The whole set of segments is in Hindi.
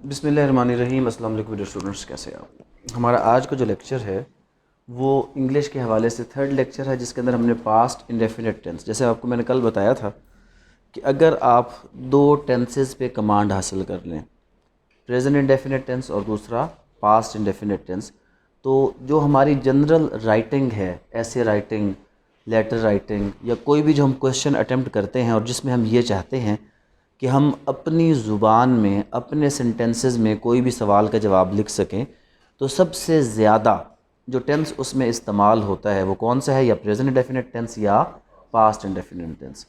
बिस्मिल्लाहिर्रहमानिर्रहीम। अस्सलाम वालेकुम डियर स्टूडेंट्स, कैसे हैं आप। हमारा आज का जो लेक्चर है वो इंग्लिश के हवाले से थर्ड लेक्चर है, जिसके अंदर हमने पास्ट इंडेफिनिट टेंस, जैसे आपको मैंने कल बताया था कि अगर आप दो टेंसेस पे कमांड हासिल कर लें, प्रेजेंट इंडेफिनिट टेंस और दूसरा पास्ट इंडेफिनिट टेंस, तो जो हमारी जनरल राइटिंग है, ऐसे राइटिंग, लेटर राइटिंग या कोई भी जो हम क्वेश्चन अटेम्प्ट करते हैं और जिसमें हम ये चाहते हैं कि हम अपनी ज़ुबान में अपने सेंटेंसेस में कोई भी सवाल का जवाब लिख सकें, तो सबसे ज़्यादा जो टेंस उसमें इस्तेमाल होता है वो कौन सा है, या प्रेजेंट इंडेफिनिट टेंस या past indefinite tense.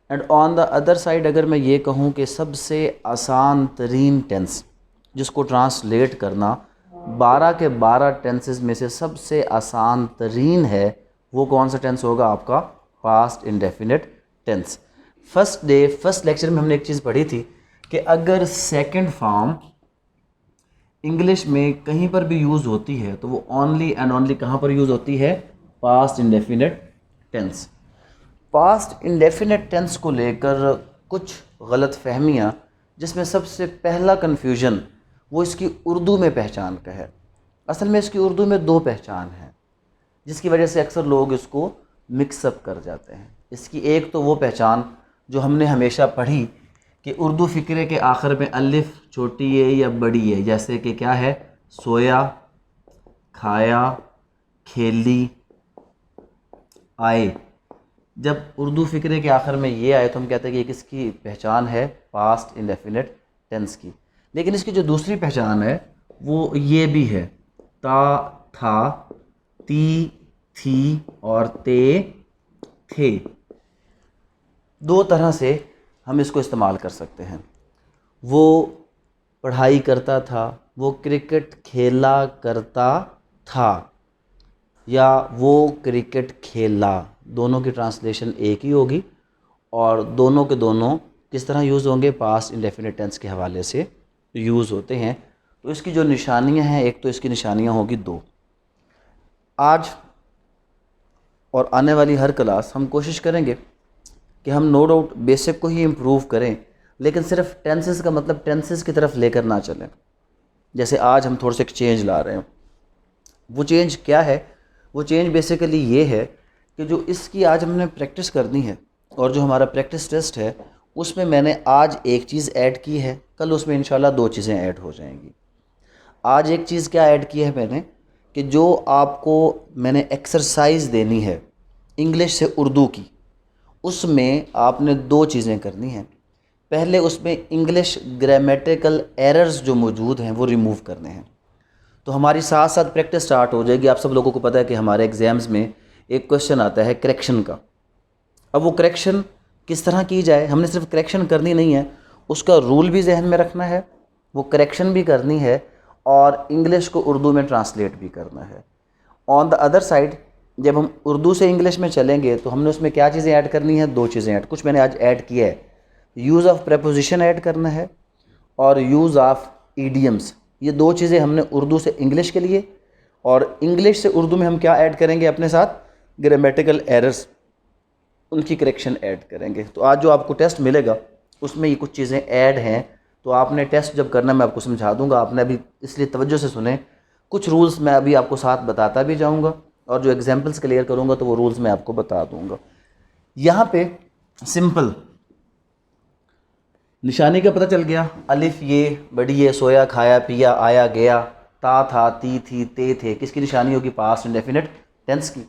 And on the other side अगर मैं ये कहूँ कि सबसे आसान तरीन टेंस जिसको ट्रांसलेट करना 12 के 12 टेंसेस में से सबसे आसान तरीन है, वो कौन सा टेंस होगा? आपका past indefinite tense. First lecture में हमने एक चीज़ पढ़ी थी कि अगर सेकंड फॉर्म इंग्लिश में कहीं पर भी यूज़ होती है तो वो ओनली एंड ओनली कहाँ पर यूज़ होती है? Past indefinite tense. Past indefinite tense को लेकर कुछ गलत फहमियाँ, जिसमें सबसे पहला कन्फ्यूजन वो इसकी उर्दू में पहचान का है। असल में इसकी उर्दू में दो पहचान है, जिसकी वजह से अक्सर लोग इसको मिक्सअप कर जाते हैं। इसकी एक तो वो पहचान जो हमने हमेशा पढ़ी कि उर्दू फ़िक्रे के आखिर में अलिफ छोटी है या बड़ी है, जैसे कि क्या है? सोया, खाया, खेली, आए। जब उर्दू फ़िक्रे के आखिर में ये आए तो हम कहते हैं कि ये किसकी पहचान है? पास्ट इंडेफिनिट टेंस की। लेकिन इसकी जो दूसरी पहचान है वो ये भी है, ता, था, ती, थी और ते, थे। दो तरह से हम इसको इस्तेमाल कर सकते हैं। वो पढ़ाई करता था, वो क्रिकेट खेला करता था, या वो क्रिकेट खेला, दोनों की ट्रांसलेशन एक ही होगी और दोनों के दोनों किस तरह यूज़ होंगे? पास्ट इंडेफिनिट टेंस के हवाले से यूज़ होते हैं। तो इसकी जो निशानियां हैं, एक तो इसकी निशानियां होगी दो। आज और आने वाली हर क्लास हम कोशिश करेंगे कि हम नो डाउट बेसिक को ही इम्प्रूव करें, लेकिन सिर्फ टेंसेस का मतलब टेंसेस की तरफ लेकर ना चलें। जैसे आज हम थोड़ा सा एक चेंज ला रहे हैं। वो चेंज क्या है? वो चेंज बेसिकली ये है कि जो इसकी आज हमने प्रैक्टिस करनी है और जो हमारा प्रैक्टिस टेस्ट है उसमें मैंने आज एक चीज़ ऐड की है, कल उसमें इंशाल्लाह दो चीज़ें ऐड हो जाएंगी। आज एक चीज़ क्या ऐड की है मैंने कि जो आपको मैंने एक्सरसाइज देनी है इंग्लिश से उर्दू की, उसमें आपने दो चीज़ें करनी हैं। पहले उसमें इंग्लिश ग्रामेटिकल एरर्स जो मौजूद हैं वो रिमूव करने हैं। तो हमारी साथ साथ प्रैक्टिस स्टार्ट हो जाएगी। आप सब लोगों को पता है कि हमारे एग्ज़ाम्स में एक क्वेश्चन आता है करेक्शन का। अब वो करेक्शन किस तरह की जाए, हमने सिर्फ करेक्शन करनी नहीं है, उसका रूल भी जहन में रखना है, वो करेक्शन भी करनी है और इंग्लिश को उर्दू में ट्रांसलेट भी करना है। ऑन द अदर साइड जब हम उर्दू से इंग्लिश में चलेंगे तो हमने उसमें क्या चीज़ें ऐड करनी है? दो चीज़ें ऐड, कुछ मैंने आज ऐड किया है। यूज़ ऑफ प्रेपोजिशन ऐड करना है और यूज़ ऑफ ईडियम्स। ये दो चीज़ें हमने उर्दू से इंग्लिश के लिए, और इंग्लिश से उर्दू में हम क्या ऐड करेंगे अपने साथ? ग्रामेटिकल एरर्स, उनकी करेक्शन ऐड करेंगे। तो आज जो आपको टेस्ट मिलेगा उसमें ये कुछ चीज़ें ऐड हैं। तो आपने टेस्ट जब करना मैं आपको समझा दूंगा, आपने अभी इसलिए तवज्जो से सुने। कुछ रूल्स मैं अभी आपको साथ बताता भी जाऊंगा और जो एग्जांपल्स क्लियर करूंगा तो वो रूल्स मैं आपको बता दूंगा। यहाँ पे सिंपल निशानी का पता चल गया, अलिफ ये बड़ी है, सोया, खाया, पिया, आया, गया, ता, था, ती, थी, ते, थे। किसकी निशानी होगी? पास्ट इंडेफिनिट टेंस की।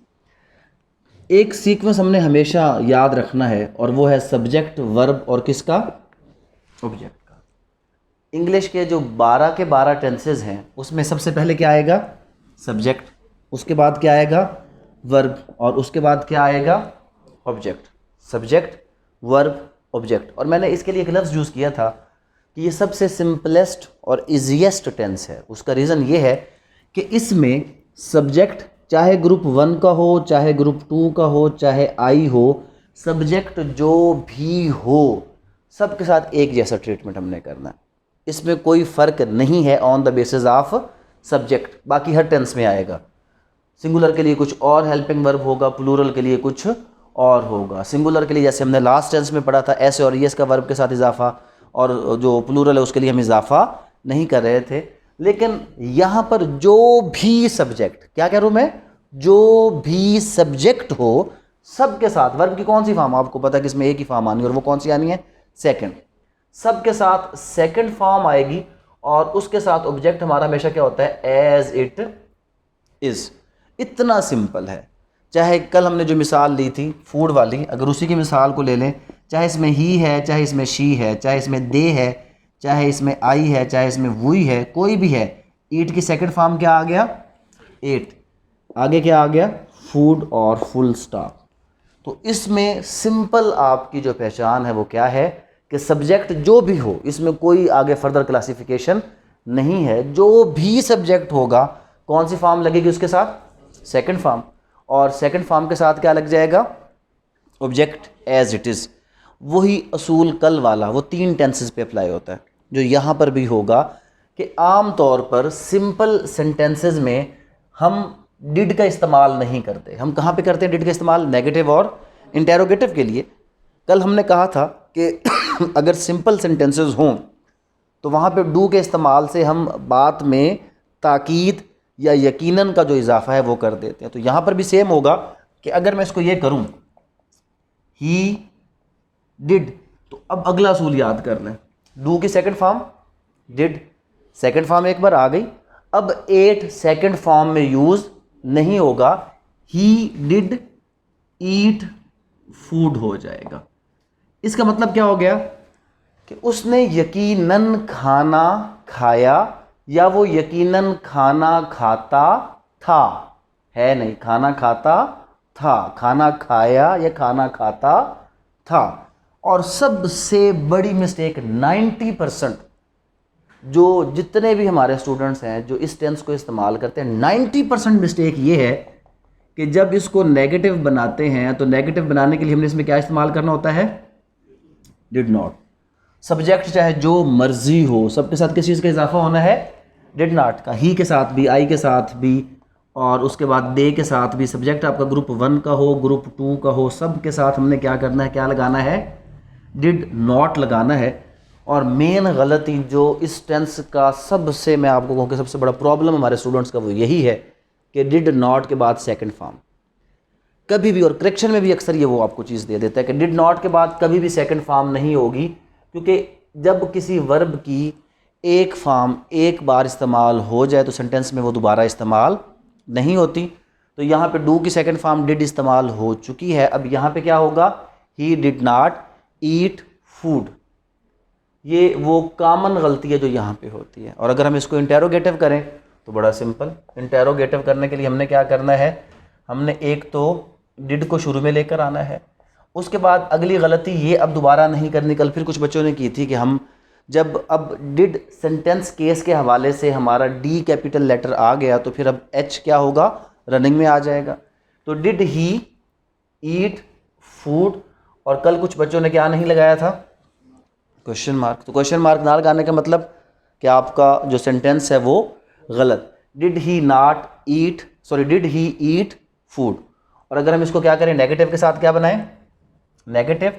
एक सीक्वेंस हमने हमेशा याद रखना है और वो है सब्जेक्ट, वर्ब और किसका? ऑब्जेक्ट का। इंग्लिश के जो 12 के 12 टेंसेज हैं उसमें सबसे पहले क्या आएगा? सब्जेक्ट, उसके बाद क्या आएगा? वर्ब, और उसके बाद क्या आएगा? ऑब्जेक्ट। Subject, verb, object. और मैंने इसके लिए एक लफ्ज़ यूज़ किया था कि ये सबसे सिंपलेस्ट और ईजीएस्ट टेंस है। उसका रीज़न ये है कि इसमें सब्जेक्ट चाहे ग्रुप 1 का हो, चाहे ग्रुप 2 का हो, चाहे आई हो, सब्जेक्ट जो भी हो सबके साथ एक जैसा ट्रीटमेंट हमने करना है। इसमें कोई फ़र्क नहीं है on the basis of subject. बाकी हर टेंस में आएगा। सिंगुलर के लिए कुछ और हेल्पिंग वर्ब होगा, प्लूरल के लिए कुछ और होगा। सिंगुलर के लिए जैसे हमने लास्ट टेंस में पढ़ा था एस और यस का वर्ब के साथ इजाफा, और जो प्लूरल है उसके लिए हम इजाफा नहीं कर रहे थे, लेकिन यहाँ पर जो भी सब्जेक्ट, क्या कह रहा हूँ मैं, जो भी सब्जेक्ट हो सबके साथ, वर्ब की कौन सी फॉर्म आपको पता है कि इसमें एक ही फॉर्म आनी है, और वो कौन सी आनी है, सेकंड। सबके साथ सेकंड फॉर्म आएगी और उसके साथ ऑब्जेक्ट हमारा हमेशा क्या होता है, एज इट इज। इतना सिंपल है। चाहे कल हमने जो मिसाल ली थी फूड वाली, अगर उसी की मिसाल को ले लें, चाहे इसमें ही है, चाहे इसमें शी है, चाहे इसमें दे है, चाहे इसमें आई है, चाहे इसमें वुई है, कोई भी है, ईट की सेकंड फॉर्म क्या आ गया, एट। आगे क्या आ गया, फूड और फुल स्टॉप। तो इसमें सिंपल आपकी जो पहचान है वो क्या है कि सब्जेक्ट जो भी हो, इसमें कोई आगे फर्दर क्लासिफिकेशन नहीं है, जो भी सब्जेक्ट होगा कौन सी फॉर्म लगेगी उसके साथ, सेकंड फॉर्म, और सेकंड फॉर्म के साथ क्या लग जाएगा, ऑब्जेक्ट एज इट इज़। वही असूल कल वाला वो 3 टेंसेस पे अप्लाई होता है, जो यहाँ पर भी होगा कि आम तौर पर सिंपल सेंटेंसेस में हम डिड का इस्तेमाल नहीं करते। हम कहाँ पे करते हैं डिड का इस्तेमाल, नेगेटिव और इंटेरोगेटिव के लिए। कल हमने कहा था कि अगर सिंपल सेंटेंसेस हों तो वहाँ पे डू के इस्तेमाल से हम बात में ताकीद या यकीनन का जो इजाफा है वो कर देते हैं। तो यहाँ पर भी सेम होगा कि अगर मैं इसको ये करूँ ही डिड, तो अब अगला असूल याद कर लें, डू की second form did, second form एक बार आ गई, अब एट सेकंड फॉर्म में यूज़ नहीं होगा, ही डिड ईट फूड हो जाएगा। इसका मतलब क्या हो गया कि उसने यकीनन खाना खाया, या वो यकीनन खाना खाता था, है नहीं, खाना खाता था, खाना खाया या खाना खाता था। और सबसे बड़ी मिस्टेक 90% जो जितने भी हमारे स्टूडेंट्स हैं जो इस टेंस को इस्तेमाल करते हैं, 90% मिस्टेक ये है कि जब इसको नेगेटिव बनाते हैं तो नेगेटिव बनाने के लिए हमने इसमें क्या इस्तेमाल करना होता है, डिड नॉट। सब्जेक्ट चाहे जो मर्जी हो, सबके साथ किस चीज़ का इजाफा होना है, डिड नॉट का। ही के साथ भी, आई के साथ भी, और उसके बाद दे के साथ भी। सब्जेक्ट आपका ग्रुप 1 का हो, ग्रुप 2 का हो, सब के साथ हमने क्या करना है, क्या लगाना है, डिड नॉट लगाना है। और मेन गलती जो इस टेंस का सबसे, मैं आपको कहूँ कि सबसे बड़ा प्रॉब्लम हमारे स्टूडेंट्स का वो यही है कि डिड नॉट के बाद सेकंड फॉर्म कभी भी, और करेक्शन में भी अक्सर ये वो आपको चीज़ दे देता है कि डिड नॉट के बाद कभी भी सेकंड फॉर्म नहीं होगी, क्योंकि जब किसी वर्ब की एक फॉर्म एक बार इस्तेमाल हो जाए तो सेंटेंस में वो दोबारा इस्तेमाल नहीं होती। तो यहाँ पे डू की सेकंड फॉर्म डिड इस्तेमाल हो चुकी है। अब यहाँ पे क्या होगा, ही डिड नॉट ईट फूड। ये वो कॉमन गलती है जो यहाँ पे होती है। और अगर हम इसको इंटेरोगेटिव करें तो बड़ा सिंपल, इंटेरोगेटिव करने के लिए हमने क्या करना है, हमने एक तो डिड को शुरू में लेकर आना है। उसके बाद अगली गलती ये अब दोबारा नहीं करनी, कल फिर कुछ बच्चों ने की थी कि हम जब अब डिड सेंटेंस केस के हवाले से हमारा डी कैपिटल लेटर आ गया तो फिर अब एच क्या होगा, रनिंग में आ जाएगा। तो डिड ही ईट फूड, और कल कुछ बच्चों ने क्या नहीं लगाया था, क्वेश्चन मार्क। तो क्वेश्चन मार्क ना लगाने का मतलब कि आपका जो सेंटेंस है वो गलत। Did he not eat, sorry did he eat food. और अगर हम इसको क्या करें, नेगेटिव के साथ क्या बनाएं, नेगेटिव,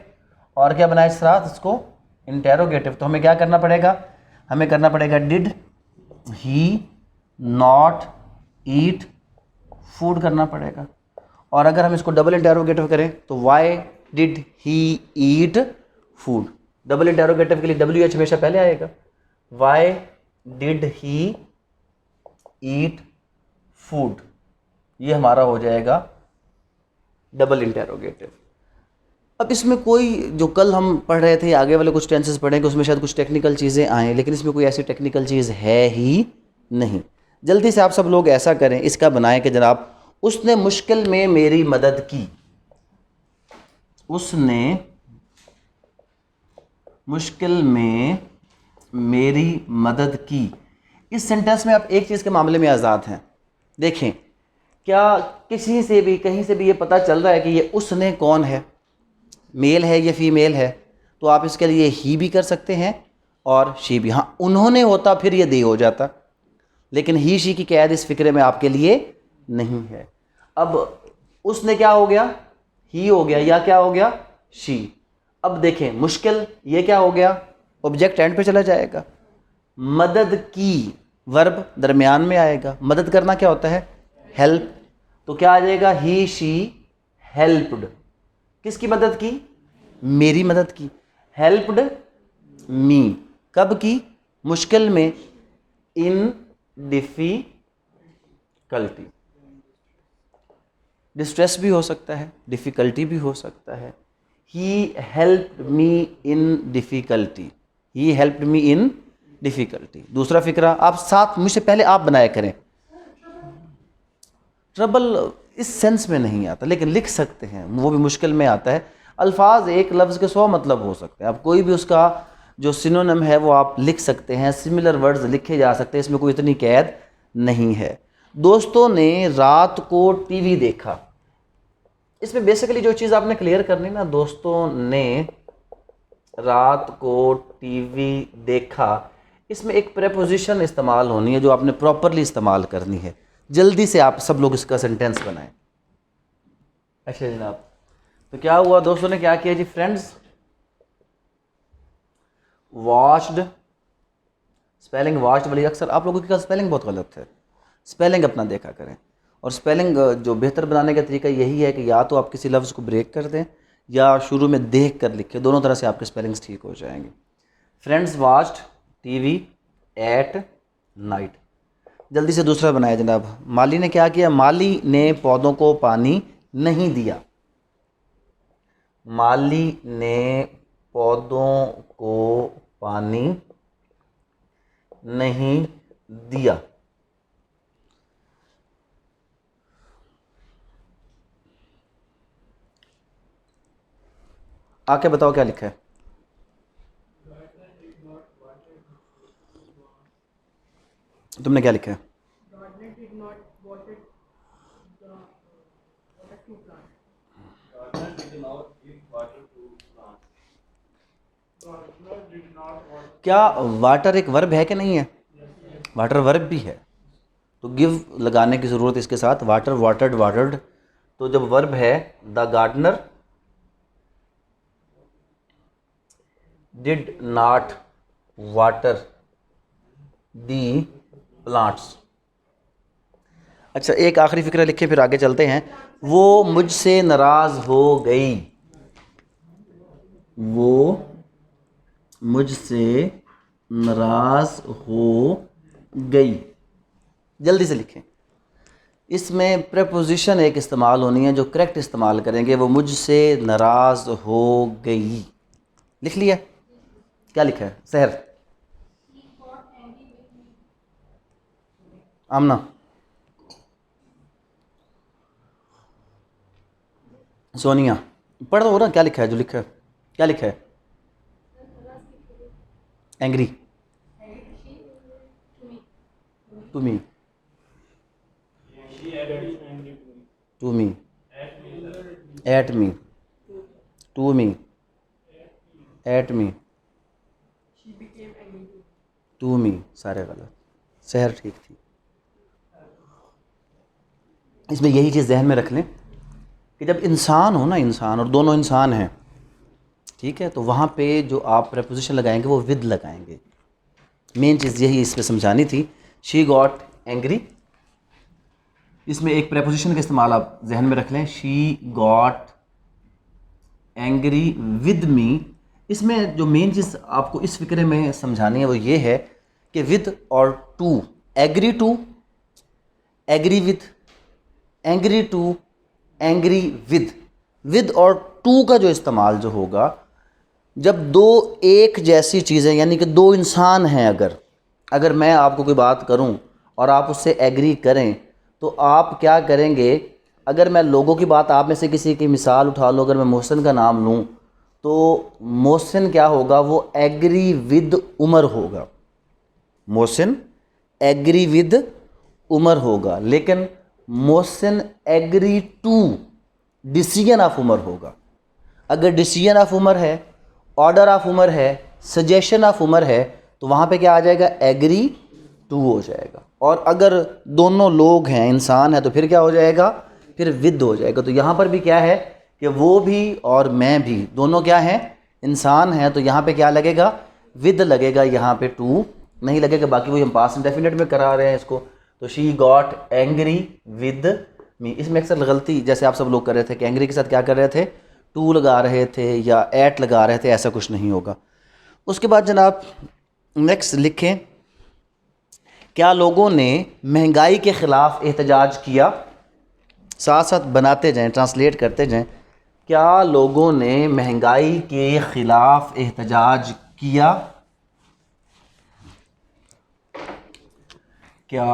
और क्या बनाए इस साथ इसको इंटेरोगेटिव। तो हमें क्या करना पड़ेगा, हमें करना पड़ेगा did he not eat food करना पड़ेगा। और अगर हम इसको डबल इंटेरोगेटिव करें तो why did he eat food. Double interrogative के लिए डब्ल्यू एच हमेशा पहले आएगा। Why did he eat food, ये हमारा हो जाएगा डबल इंटेरोगेटिव। अब इसमें कोई, जो कल हम पढ़ रहे थे, आगे वाले कुछ टेंसेस पढ़ेंगे, उसमें शायद कुछ टेक्निकल चीज़ें आएँ, लेकिन इसमें कोई ऐसी टेक्निकल चीज़ है ही नहीं। जल्दी से आप सब लोग ऐसा करें, इसका बनाएं कि जनाब उसने मुश्किल में मेरी मदद की, उसने मुश्किल में मेरी मदद की। इस सेंटेंस में आप एक चीज़ के मामले में आज़ाद हैं। देखें, क्या किसी से भी कहीं से भी ये पता चल रहा है कि ये उसने कौन है, मेल है या फीमेल है? तो आप इसके लिए ही भी कर सकते हैं और शी भी। हाँ, उन्होंने होता फिर ये दे हो जाता, लेकिन ही शी की कैद इस फिक्रे में आपके लिए नहीं है। अब उसने क्या हो गया, ही हो गया, या क्या हो गया, शी। अब देखें मुश्किल, ये क्या हो गया, ऑब्जेक्ट एंड पे चला जाएगा। मदद की, वर्ब दरमियान में आएगा। मदद करना क्या होता है? हेल्प। तो क्या आ जाएगा? ही शी हेल्प्ड। किसकी मदद की? मेरी मदद की। हेल्प्ड मी, कब की? मुश्किल में। इन डिफिकल्टी, डिस्ट्रेस भी हो सकता है, डिफ़िकल्टी भी हो सकता है। He helped me in difficulty, he helped me in difficulty. दूसरा फिक्रा आप साथ मुझसे पहले आप बनाया करें। ट्रबल इस सेंस में नहीं आता, लेकिन लिख सकते हैं, वो भी मुश्किल में आता है। अल्फाज एक लफ्ज़ के 100 मतलब हो सकते हैं। आप कोई भी उसका जो सिनोनिम है वो आप लिख सकते हैं, सिमिलर वर्ड्स लिखे जा सकते हैं, इसमें कोई इतनी कैद नहीं है। दोस्तों ने रात को टीवी देखा, इसमें बेसिकली जो चीज़ आपने क्लियर करनी ना, दोस्तों ने रात को टीवी देखा, इसमें एक प्रेपोजिशन इस्तेमाल होनी है जो आपने प्रॉपरली इस्तेमाल करनी है। जल्दी से आप सब लोग इसका सेंटेंस बनाएं। अच्छा जनाब, तो क्या हुआ? दोस्तों ने क्या किया जी? फ्रेंड्स वॉच्ड, स्पेलिंग वॉच्ड वाली अक्सर आप लोगों की स्पेलिंग बहुत गलत है। स्पेलिंग अपना देखा करें, और स्पेलिंग जो बेहतर बनाने का तरीका यही है कि या तो आप किसी लफ्ज़ को ब्रेक कर दें या शुरू में देख कर लिखें, दोनों तरह से आपके स्पेलिंग्स ठीक हो जाएंगे। Friends watched TV at night. जल्दी से दूसरा बनाया जनाब। माली ने क्या किया? माली ने पौधों को पानी नहीं दिया। माली ने पौधों को पानी नहीं दिया। आके बताओ क्या लिखा है? तुमने क्या लिखा है? क्या वाटर एक वर्ब है कि नहीं है? वाटर वर्ब भी है, तो गिव लगाने की ज़रूरत इसके साथ। वाटर वाटर्ड वाटर्ड, तो जब वर्ब है the gardener did not water the plants. अच्छा एक आखिरी फिक्रा लिखे फिर आगे चलते हैं। वो मुझसे नाराज़ हो गई। वो मुझसे नाराज़ हो गई। जल्दी से लिखें। इसमें प्रेपोजिशन एक इस्तेमाल होनी है जो करेक्ट इस्तेमाल करेंगे। वो मुझसे नाराज़ हो गई। लिख लिया? क्या लिखा है सहर? आमना? सोनिया? पढ़ दो ना, क्या लिखा है? जो लिखा है क्या लिखा है? Angry to me, to me, at me, to me, at me, to me, सारे गलत। सहर ठीक थी। इसमें यही चीज़ जहन में रख लें कि जब इंसान हो ना, इंसान और दोनों इंसान हैं, ठीक है, तो वहाँ पे जो आप प्रेपोजिशन लगाएंगे वो विद लगाएंगे। मेन चीज़ यही इस पर समझानी थी। शी गॉट एंग्री, इसमें एक प्रेपोजिशन का इस्तेमाल आप जहन में रख लें। She got angry with me. इसमें जो मेन चीज़ आपको इस फिक्रे में समझानी है वो ये है कि विद और to, agree to, agree with, angry to, angry with. With और टू का जो इस्तेमाल जो होगा, जब दो एक जैसी चीज़ें, यानी कि दो इंसान हैं, अगर मैं आपको कोई बात करूं और आप उससे एग्री करें, तो आप क्या करेंगे? अगर मैं लोगों की बात, आप में से किसी की मिसाल उठा लो, अगर मैं मोहसिन का नाम लूं, तो मोहसिन क्या होगा? वो एग्री विद उमर होगा। मोहसिन एग्री विद उमर होगा, लेकिन Mohsin agree to decision of Umar होगा। अगर डिसीजन ऑफ उमर है, ऑर्डर ऑफ उमर है, सजेशन ऑफ उमर है, तो वहाँ पे क्या आ जाएगा? एग्री टू हो जाएगा। और अगर दोनों लोग हैं, इंसान है, तो फिर क्या हो जाएगा? फिर विद हो जाएगा। तो यहाँ पर भी क्या है कि वो भी और मैं भी दोनों क्या हैं? इंसान हैं। तो यहाँ पे क्या लगेगा? विद लगेगा, यहाँ पे टू नहीं लगेगा, बाकी वही हम पास्ट इंडेफिनिट में करा रहे हैं इसको। तो she got angry with me, इसमें अक्सर गलती जैसे आप सब लोग कर रहे थे कि एंग्री के साथ क्या कर रहे थे, टू लगा रहे थे या एट लगा रहे थे, ऐसा कुछ नहीं होगा। उसके बाद जनाब नेक्स्ट लिखें, क्या लोगों ने महंगाई के ख़िलाफ़ एहतजाज किया। साथ साथ बनाते जाएं, ट्रांसलेट करते जाएं। क्या लोगों ने महंगाई के ख़िलाफ़ एहतजाज किया। क्या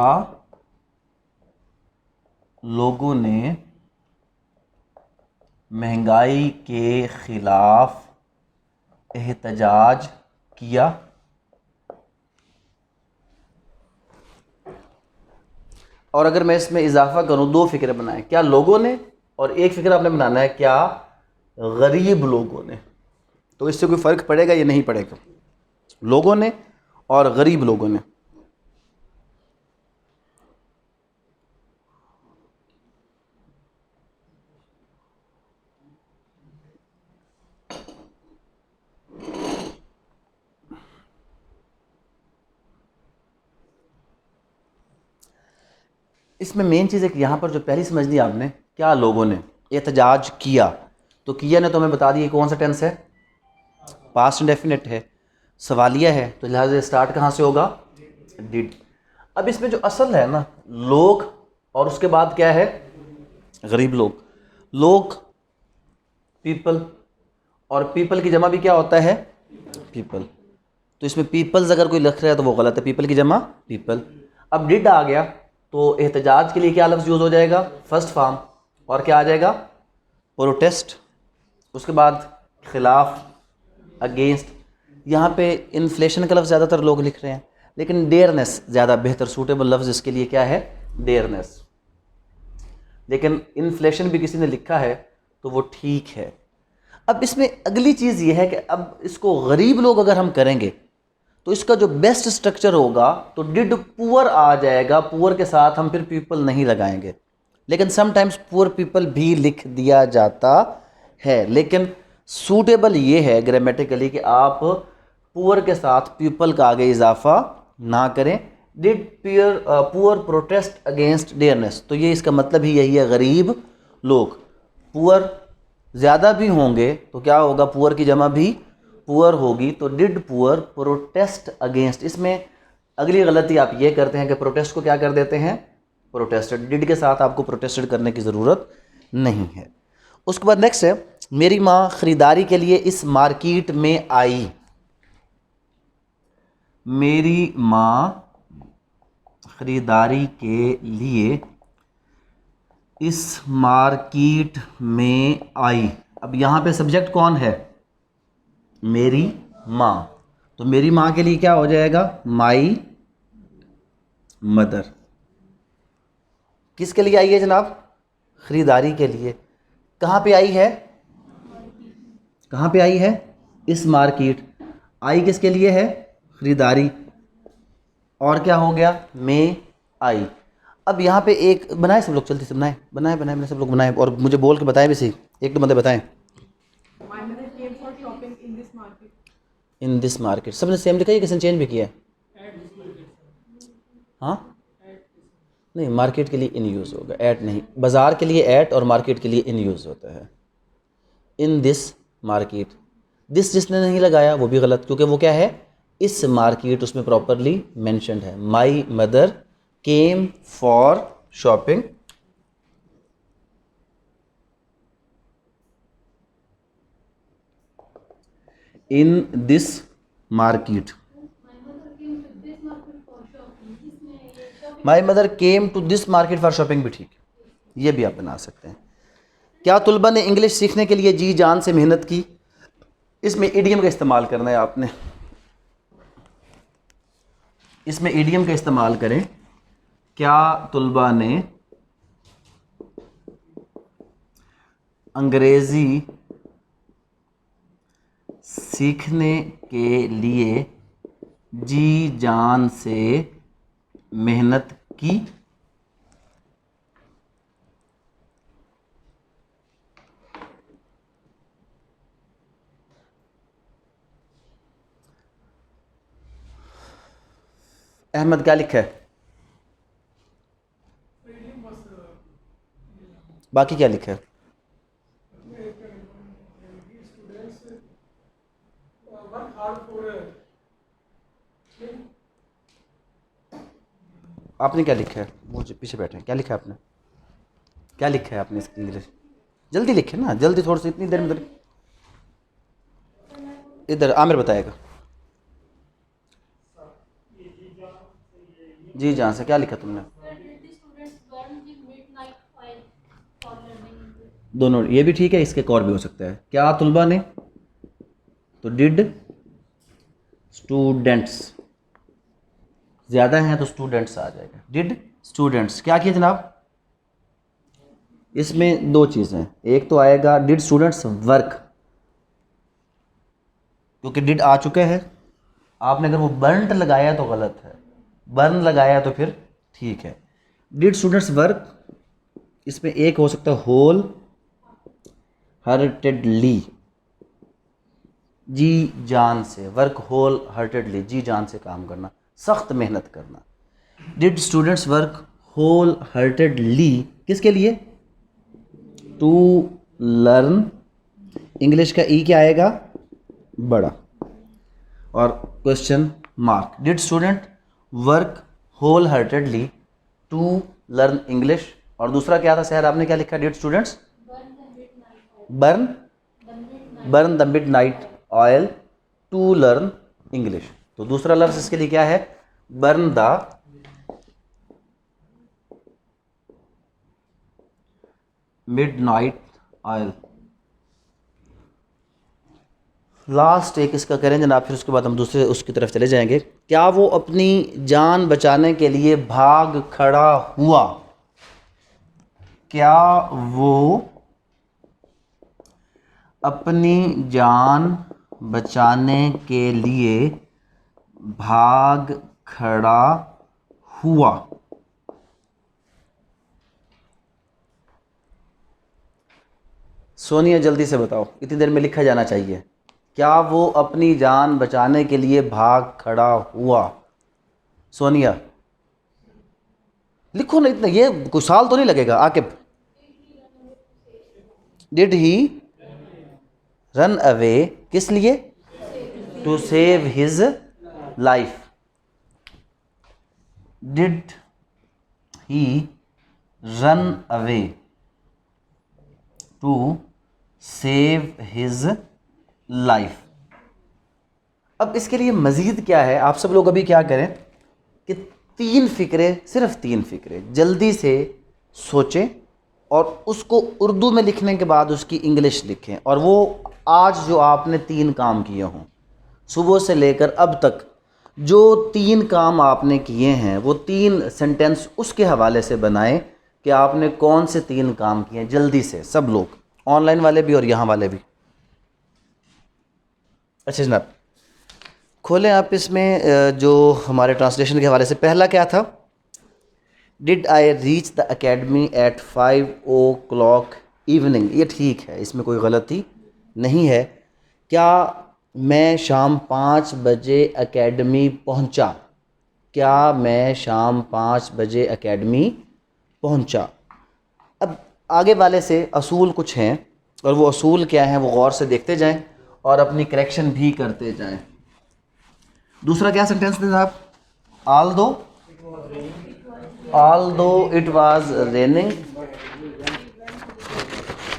लोगों ने महंगाई के ख़िलाफ़ एहतजाज किया। और अगर मैं इसमें इजाफा करूं, दो फिक्रे बनाएं, क्या लोगों ने, और एक फिक्र आपने बनाना है क्या गरीब लोगों ने। तो इससे कोई फ़र्क पड़ेगा या नहीं पड़ेगा, लोगों ने और गरीब लोगों ने। इसमें मेन चीज़ है कि यहाँ पर जो पहली समझनी आपने, क्या लोगों ने एहतजाज किया, तो किया ने तो हमें बता दिया कौन सा टेंस है, पास्ट इंडेफिनिट है, सवालिया है, तो लिहाजा स्टार्ट कहाँ से होगा, डिड। अब इसमें जो असल है ना, लोग और उसके बाद क्या है, गरीब लोग। लोग पीपल, और पीपल की जमा भी क्या होता है, पीपल। तो इसमें पीपल्स अगर कोई लिख रहा है तो वो गलत है, पीपल की जमा पीपल। अब डिड आ गया तो एहतजाज के लिए क्या लफ्ज़ यूज़ हो जाएगा, फर्स्ट फॉर्म, और क्या आ जाएगा, प्रोटेस्ट। उसके बाद खिलाफ, अगेंस्ट। यहाँ पे इन्फ्लेशन का लफ्ज़ ज़्यादातर लोग लिख रहे हैं, लेकिन डेयरनेस ज़्यादा बेहतर सूटेबल लफ्ज़ इसके लिए क्या है, डेयरनेस। लेकिन इन्फ्लेशन भी किसी ने लिखा है तो वो ठीक है। अब इसमें अगली चीज़ ये है कि अब इसको गरीब लोग अगर हम करेंगे तो इसका जो बेस्ट स्ट्रक्चर होगा, तो डिड पुअर आ जाएगा, पुअर के साथ हम फिर पीपल नहीं लगाएंगे। लेकिन समटाइम्स पुअर पीपल भी लिख दिया जाता है, लेकिन सूटेबल ये है ग्रामेटिकली कि आप पुअर के साथ पीपल का आगे इजाफा ना करें। Did poor protest against dearness, तो ये इसका मतलब ही यही है, गरीब लोग। पुअर ज़्यादा भी होंगे तो क्या होगा, पुअर की जमा भी पुअर होगी, तो डिड पुअर प्रोटेस्ट अगेंस्ट। इसमें अगली गलती आप ये करते हैं कि प्रोटेस्ट को क्या कर देते हैं, प्रोटेस्टेड। डिड के साथ आपको प्रोटेस्टेड करने की ज़रूरत नहीं है। उसके बाद नेक्स्ट है, मेरी माँ ख़रीदारी के लिए इस मार्केट में आई। मेरी माँ ख़रीदारी के लिए इस मार्केट में आई। अब यहाँ पे सब्जेक्ट कौन है, मेरी माँ। तो मेरी माँ के लिए क्या हो जाएगा, माई मदर। किसके लिए आई है जनाब, ख़रीदारी के लिए। कहाँ पे आई है, कहाँ पे आई है, इस मार्केट। आई किसके लिए है, ख़रीदारी। और क्या हो गया, में आई। अब यहाँ पे एक बनाए सब लोग, जल्दी से बनाए, बनाए बनाए बनाए सब लोग बनाए, और मुझे बोल के बताएं भी सही, एक दो बंदे बताएं। इन दिस मार्केट, सबने सेम लिखा है, किसी ने चेंज भी किया है। हाँ नहीं, मार्केट के लिए इन यूज़ होगा, एट नहीं। बाज़ार के लिए एट और मार्केट के लिए इन यूज़ होता है। इन दिस मार्केट, दिस जिसने नहीं लगाया वो भी गलत, क्योंकि वो क्या है, इस मार्केट, उसमें प्रॉपरली मेंशन्ड है। My mother came for shopping in this market. My mother came to this market for shopping भी ठीक है, ये भी आप बना सकते हैं। क्या तुलबा ने इंग्लिश सीखने के लिए जी जान से मेहनत की। इसमें इडियम का इस्तेमाल करना है आपने, इसमें इडियम का इस्तेमाल करें। क्या तुलबा ने अंग्रेज़ी सीखने के लिए जी जान से मेहनत की। अहमद क्या लिखा है, बाकी क्या लिखा है? आपने क्या लिखा है? वो जो पीछे बैठे हैं, क्या लिखा है आपने? क्या लिखा है आपने इसकी इंग्लिश? जल्दी लिखे ना, जल्दी, थोड़ी सी इतनी देर में। इधर आमिर बताएगा। जी जहाँ से क्या लिखा तुमने? दोनों, ये भी ठीक है, इसके एक और भी हो सकता है। क्या तुलबा ने, तो डिड स्टूडेंट्स, ज़्यादा हैं तो स्टूडेंट्स आ जाएगा। डिड स्टूडेंट्स क्या किया जनाब? इसमें दो चीज़ें, एक तो आएगा डिड स्टूडेंट्स वर्क, क्योंकि डिड आ चुका है। आपने अगर वो बर्नड लगाया तो गलत है, बर्न लगाया तो फिर ठीक है। डिड स्टूडेंट्स वर्क, इसमें एक हो सकता है होल हार्टेडली, जी जान से, वर्क होल हार्टेडली, जी जान से काम करना, सख्त मेहनत करना। Did students work wholeheartedly, किसके लिए? टू लर्न, इंग्लिश का ई क्या आएगा? बड़ा, और question mark. Did student work wholeheartedly to learn English, और दूसरा क्या था शहर, आपने क्या लिखा? Did students burn burn the midnight oil to learn English. तो दूसरा लफ्ज इसके लिए क्या है? Burn the midnight oil. Last एक इसका करें जनाब, फिर उसके बाद हम दूसरे उसकी तरफ चले जाएंगे। क्या वो अपनी जान बचाने के लिए भाग खड़ा हुआ? क्या वो अपनी जान बचाने के लिए भाग खड़ा हुआ? सोनिया जल्दी से बताओ, इतनी देर में लिखा जाना चाहिए। क्या वो अपनी जान बचाने के लिए भाग खड़ा हुआ? सोनिया लिखो ना, इतना ये कोई साल तो नहीं लगेगा। Aqib, did he run away, किस लिए? To save his life. Did he run away to save his life. अब इसके लिए मज़ीद क्या है, आप सब लोग अभी क्या करें कि तीन फ़िक्रे, सिर्फ तीन फ़िक्रे जल्दी से सोचें, और उसको उर्दू में लिखने के बाद उसकी इंग्लिश लिखें। और वो आज जो आपने तीन काम किए हों, सुबह से लेकर अब तक जो तीन काम आपने किए हैं, वो तीन सेंटेंस उसके हवाले से बनाएं कि आपने कौन से तीन काम किए हैं। जल्दी से सब लोग, ऑनलाइन वाले भी और यहाँ वाले भी। अच्छा जनाब, खोलें आप इसमें जो हमारे ट्रांसलेशन के हवाले से पहला क्या था? Did I reach the academy eight 5 o'clock evening, ये ठीक है, इसमें कोई गलती नहीं है। क्या मैं शाम 5 बजे अकेडमी पहुंचा? क्या मैं शाम 5 बजे अकेडमी पहुंचा? अब आगे वाले से असूल कुछ हैं, और वो असूल क्या हैं वो गौर से देखते जाएं और अपनी करेक्शन भी करते जाएं। दूसरा क्या सेंटेंस थे साहब? ऑल दो इट वाज रेनिंग,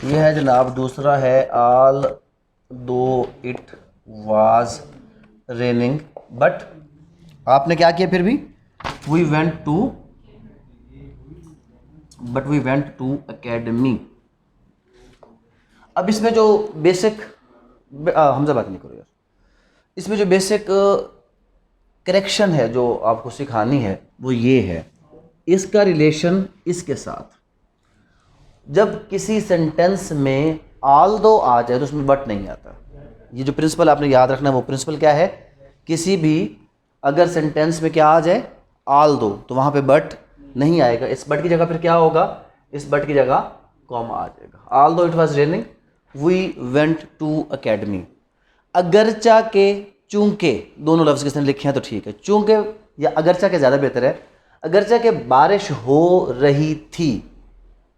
ये है जनाब। दूसरा है ऑल दो इट वाज रेनिंग बट, आपने क्या किया फिर भी? We went to academy. अब इसमें जो बेसिक, हमजा बात नहीं करो यार, इसमें जो बेसिक करेक्शन है जो आपको सिखानी है वो ये है, इसका रिलेशन इसके साथ। जब किसी सेंटेंस में आल दो आ जाए तो उसमें बट नहीं आता। ये जो प्रिंसिपल आपने याद रखना है, वो प्रिंसिपल क्या है? किसी भी अगर सेंटेंस में क्या आ जाए, आल दो, तो वहाँ पे बट नहीं आएगा। इस बट की जगह फिर क्या होगा? इस बट की जगह कॉमा आ जाएगा। Although it was raining we went to academy. अगरचा के चूंकि दोनों लफ्ज़ किसने लिखे हैं तो ठीक है। चूंकि या अगरचा के ज़्यादा बेहतर है, अगरचा के बारिश हो रही थी,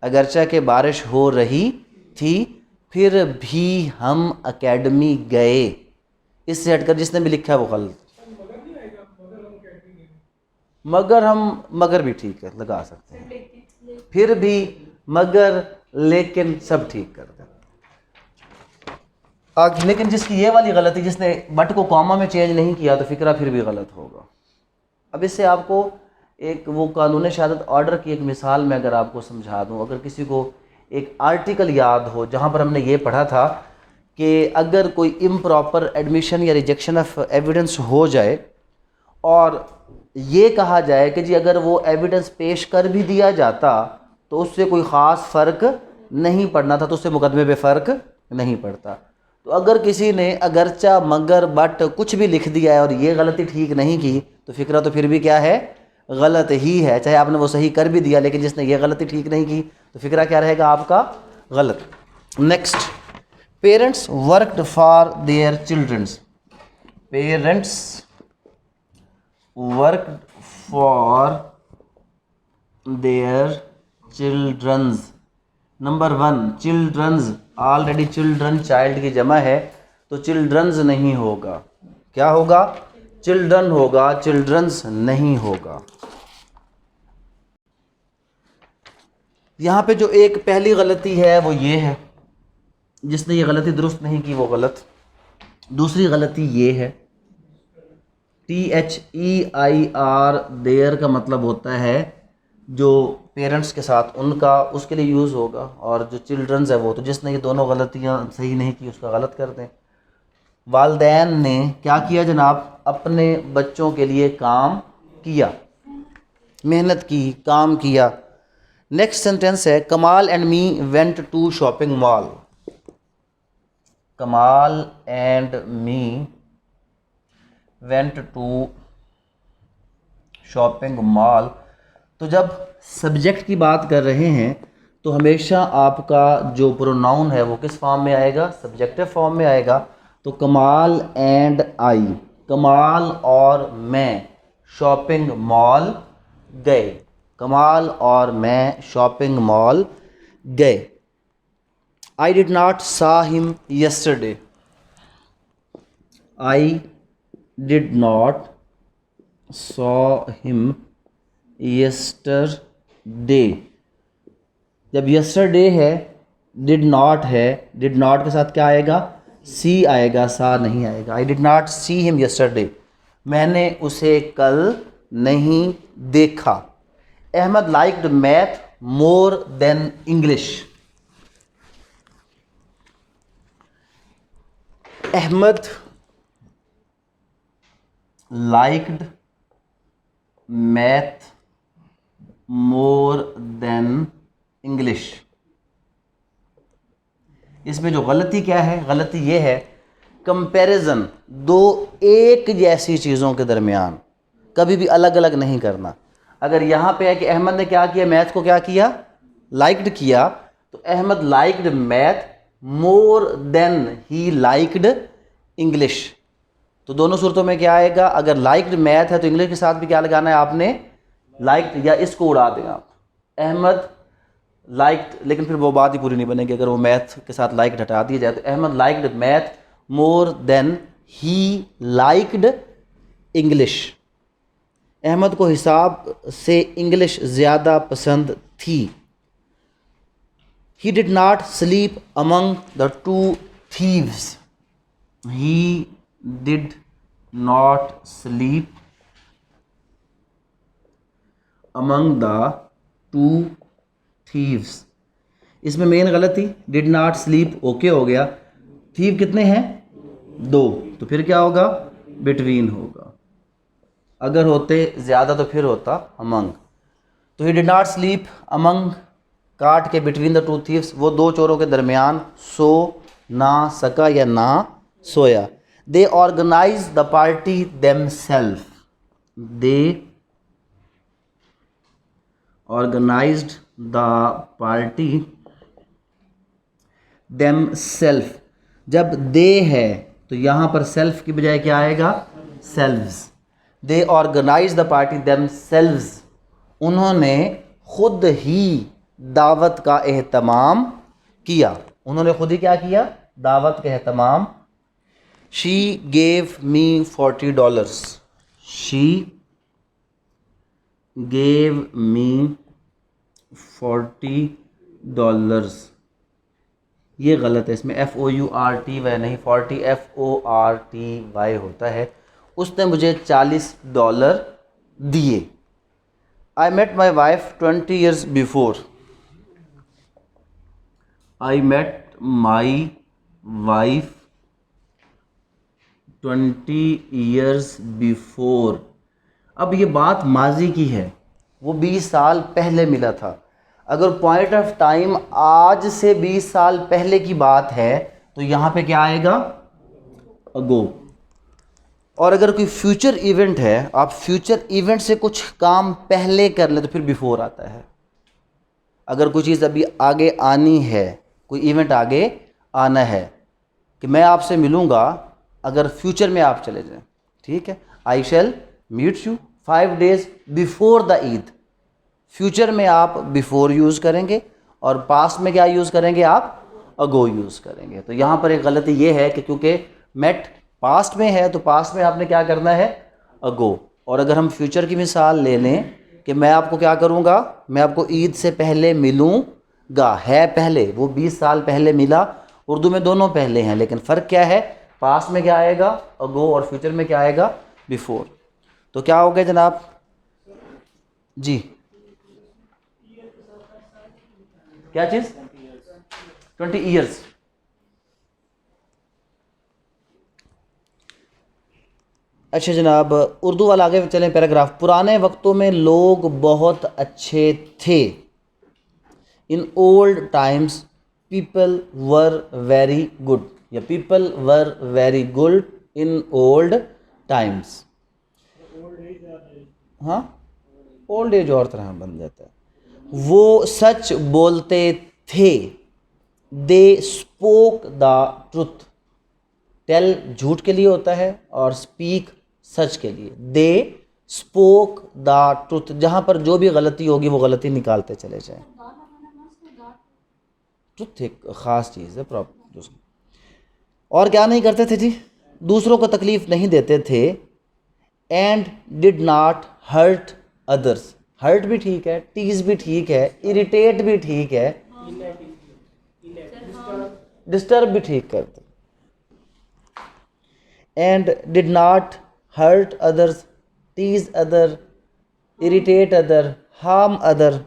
अगरचा के बारिश हो रही थी फिर भी हम एकेडमी गए। इससे हटकर जिसने भी लिखा है वो गलत। मगर भी ठीक है, लगा सकते हैं। फिर भी, मगर, लेकिन सब ठीक कर दें। लेकिन जिसकी ये वाली गलती, जिसने बट को कॉमा में चेंज नहीं किया, तो फिक्रा फिर भी गलत होगा। अब इससे आपको एक वो कानून शहादत ऑर्डर की एक मिसाल में अगर आपको समझा दूं, अगर किसी को एक आर्टिकल याद हो जहां पर हमने ये पढ़ा था कि अगर कोई इम्प्रॉपर एडमिशन या रिजेक्शन ऑफ एविडेंस हो जाए और ये कहा जाए कि जी अगर वो एविडेंस पेश कर भी दिया जाता तो उससे कोई ख़ास फ़र्क नहीं पड़ना था, तो उससे मुकदमे पे फ़र्क नहीं पड़ता। तो अगर किसी ने अगरचा, मगर, बट कुछ भी लिख दिया है और ये गलती ठीक नहीं की, तो फिक्रा तो फिर भी क्या है, गलत ही है। चाहे आपने वो सही कर भी दिया, लेकिन जिसने ये गलती ठीक नहीं की तो फिक्रा क्या रहेगा आपका, गलत। Next, parents worked for their childrens. Parents worked for their childrens. Number 1, childrens, already children child की जमा है, तो चिल्ड्रंस नहीं होगा। क्या होगा, चिल्ड्रन होगा, चिल्ड्रंस नहीं होगा। यहाँ पे जो एक पहली गलती है वो ये है, जिसने ये गलती दुरुस्त नहीं की वो गलत। दूसरी गलती ये है, THEIR, देयर का मतलब होता है जो पेरेंट्स के साथ उनका, उसके लिए यूज़ होगा, और जो चिल्ड्रंस है वो, तो जिसने ये दोनों गलतियाँ सही नहीं की उसका गलत कर दें। वालदैन ने क्या किया जनाब, अपने बच्चों के लिए काम किया, मेहनत की, काम किया। नेक्स्ट सेंटेंस है, Kamal and me went to shopping mall. Kamal and me went to shopping mall. तो जब सब्जेक्ट की बात कर रहे हैं तो हमेशा आपका जो प्रोनाउन है वो किस फॉर्म में आएगा, सब्जेक्टिव फॉर्म में आएगा। तो कमाल एंड आई, कमाल और मैं शॉपिंग मॉल गए, कमाल और मैं शॉपिंग मॉल गए। I did not saw him yesterday. I did not saw him yesterday. जब यस्टरडे है, डिड नॉट है, डिड नॉट के साथ क्या आएगा, सी आएगा, सा नहीं आएगा। I did not see him yesterday, मैंने उसे कल नहीं देखा। Ahmed liked math more than English. Ahmed liked math more than English. इसमें जो गलती क्या है, गलती ये है, कंपैरिजन, दो एक जैसी चीज़ों के दरमियान कभी भी अलग अलग नहीं करना। अगर यहाँ पे है कि अहमद ने क्या किया, मैथ को क्या किया, लाइक्ड किया, तो Ahmed liked math more than he liked English. तो दोनों सूरतों में क्या आएगा, अगर लाइक्ड मैथ है तो इंग्लिश के साथ भी क्या लगाना है आपने, लाइक्ड, या इसको उड़ा दें आप, अहमद लाइक्ड, लेकिन फिर वो बात ही पूरी नहीं बनेगी अगर वो मैथ के साथ लाइक्ड हटा दिया जाए। तो Ahmed liked math more than he liked English. Ahmed को हिसाब से इंग्लिश ज़्यादा पसंद थी। He did not sleep among the two thieves. He did not sleep among the two thieves. इसमें मेन गलती, डिड नॉट स्लीप ओके हो गया, थीव कितने हैं, दो, तो फिर क्या होगा, बिटवीन होगा। अगर होते ज़्यादा तो फिर होता अमंग। तो ही डिड नॉट स्लीप अमंग, काट के बिटवीन द टू थीव्स, वो दो चोरों के दरमियान सो ना सका या ना सोया। They organise the party themselves. They organised the party themselves. जब दे है तो यहाँ पर सेल्फ की बजाय क्या आएगा, selves. They organise the party themselves, उन्होंने खुद ही दावत का एहतमाम किया। उन्होंने खुद ही क्या किया? दावत का एहतमाम। She gave me $40, she gave me $40। ये गलत है, इसमें FOURTY नहीं, 40 FORTY होता है। उसने मुझे $40 दिए। I met my wife 20 years before, I met my wife 20 years before. अब ये बात माजी की है, वो 20 साल पहले मिला था। अगर पॉइंट ऑफ टाइम आज से 20 साल पहले की बात है तो यहाँ पे क्या आएगा? अगो। और अगर कोई फ्यूचर इवेंट है, आप फ्यूचर इवेंट से कुछ काम पहले कर ले तो फिर बिफोर आता है। अगर कोई चीज़ अभी आगे आनी है, कोई इवेंट आगे आना है कि मैं आपसे मिलूँगा, अगर फ्यूचर में आप चले जाएं, ठीक है, I shall meet you 5 days before the Eid. Future में आप बिफोर यूज़ करेंगे और पास्ट में क्या यूज़ करेंगे? आप अगो यूज़ करेंगे। तो यहाँ पर एक गलती ये है कि क्योंकि मेट पास्ट में है तो पास्ट में आपने क्या करना है? अगो। और अगर हम फ्यूचर की मिसाल ले लें कि मैं आपको क्या करूँगा? मैं आपको ईद से पहले मिलूँगा, है पहले, वो 20 साल पहले मिला। उर्दू में दोनों पहले हैं, लेकिन फ़र्क क्या है? पास्ट में क्या आएगा? अगो, और फ्यूचर में क्या आएगा? बिफोर। तो क्या हो गया जनाब? जी, क्या चीज़? 20 years। अच्छा जनाब, उर्दू वाला आगे चलें पैराग्राफ। पुराने वक्तों में लोग बहुत अच्छे थे। In old times people were very good, या people were very good in old times. हाँ, ओल्ड एज और तरह बन जाता है। वो सच बोलते थे। They spoke the truth. Tell झूठ के लिए होता है और स्पीक सच के लिए। दे स्पोक द ट्रुथ। जहाँ पर जो भी गलती होगी वो गलती निकालते चले जाएं। ट्रुथ एक ख़ास चीज़ है, प्रॉपर। और क्या नहीं करते थे जी? दूसरों को तकलीफ़ नहीं देते थे। And did not hurt others. Hurt भी ठीक है, टीज भी ठीक है, इरिटेट भी ठीक है, डिस्टर्ब भी ठीक करते। And did not hurt others, tease other, irritate other, harm other.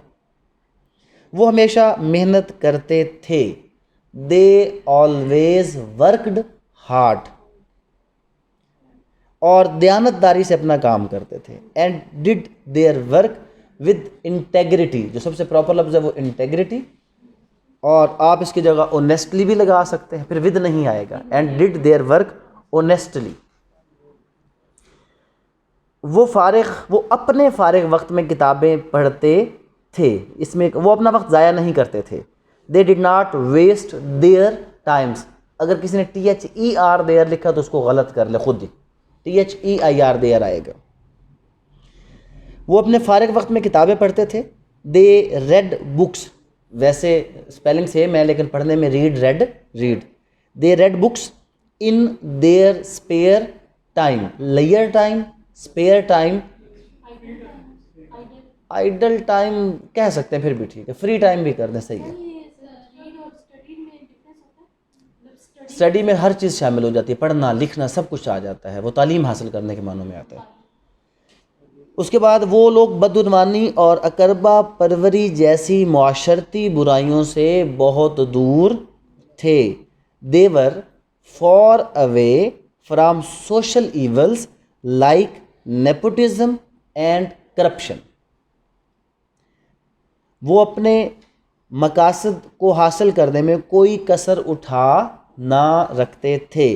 वो हमेशा मेहनत करते थे। They always worked hard. और दयानतदारी से अपना काम करते थे। And did their work with integrity. जो सबसे प्रॉपर लफ्ज़ है वो इंटेग्रिटी, और आप इसकी जगह ऑनेस्टली भी लगा सकते हैं, फिर विद नहीं आएगा। And did their work honestly. वो अपने फारिग वक्त में किताबें पढ़ते थे। इसमें वो अपना वक्त ज़ाया नहीं करते थे। They did not waste their times. अगर किसी ने THER देयर लिखा तो उसको गलत कर ले खुद ही, THEIR देयर आएगा। वो अपने फारिग वक्त में किताबें पढ़ते थे। They read books. वैसे स्पेलिंग सेम है लेकिन पढ़ने में read, read, read. They read books in their spare time. Layer time, spare time, idle time कह सकते हैं, फिर भी ठीक है। फ्री टाइम भी कर दें, सही है। स्टडी में हर चीज़ शामिल हो जाती है, पढ़ना लिखना सब कुछ आ जाता है, वो तालीम हासिल करने के मानों में आता है। उसके बाद वो लोग बदगुमानी और अकरबा परवरी जैसी मुआशरती बुराइयों से बहुत दूर थे। They were far away from social evils like nepotism and corruption. वो अपने मकासद को हासिल करने में कोई कसर उठा ना रखते थे।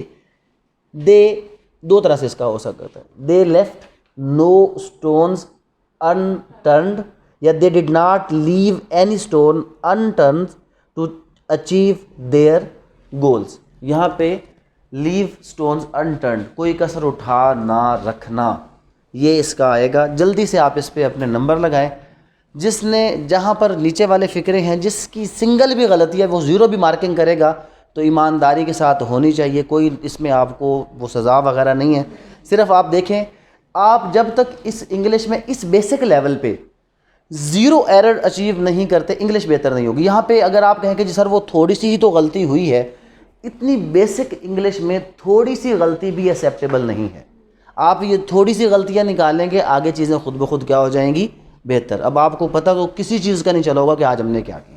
दे दो तरह से इसका हो सकता है। They left no stones unturned, या they did not leave any stone unturned to achieve their goals. यहाँ पे लीव स्टोन्स अनटर्न्ड, कोई कसर उठा ना रखना, ये इसका आएगा। जल्दी से आप इस पर अपने नंबर लगाएं। जिसने जहाँ पर नीचे वाले फ़िक्रे हैं, जिसकी सिंगल भी गलती है वो ज़ीरो भी मार्किंग करेगा, तो ईमानदारी के साथ होनी चाहिए। कोई इसमें आपको वो सज़ा वगैरह नहीं है। सिर्फ आप देखें, आप जब तक इस इंग्लिश में इस बेसिक लेवल पे ज़ीरो एरर अचीव नहीं करते, इंग्लिश बेहतर नहीं होगी। यहाँ पे अगर आप कहें कि जी सर वो थोड़ी सी ही तो गलती हुई है, इतनी बेसिक इंग्लिश में थोड़ी सी गलती भी एक्सेप्टेबल नहीं है। आप ये थोड़ी सी गलतियाँ निकालेंगे, आगे चीज़ें खुद ब खुद क्या हो जाएंगी, बेहतर। अब आपको पता तो किसी चीज़ का नहीं चला होगा कि आज हमने क्या किया।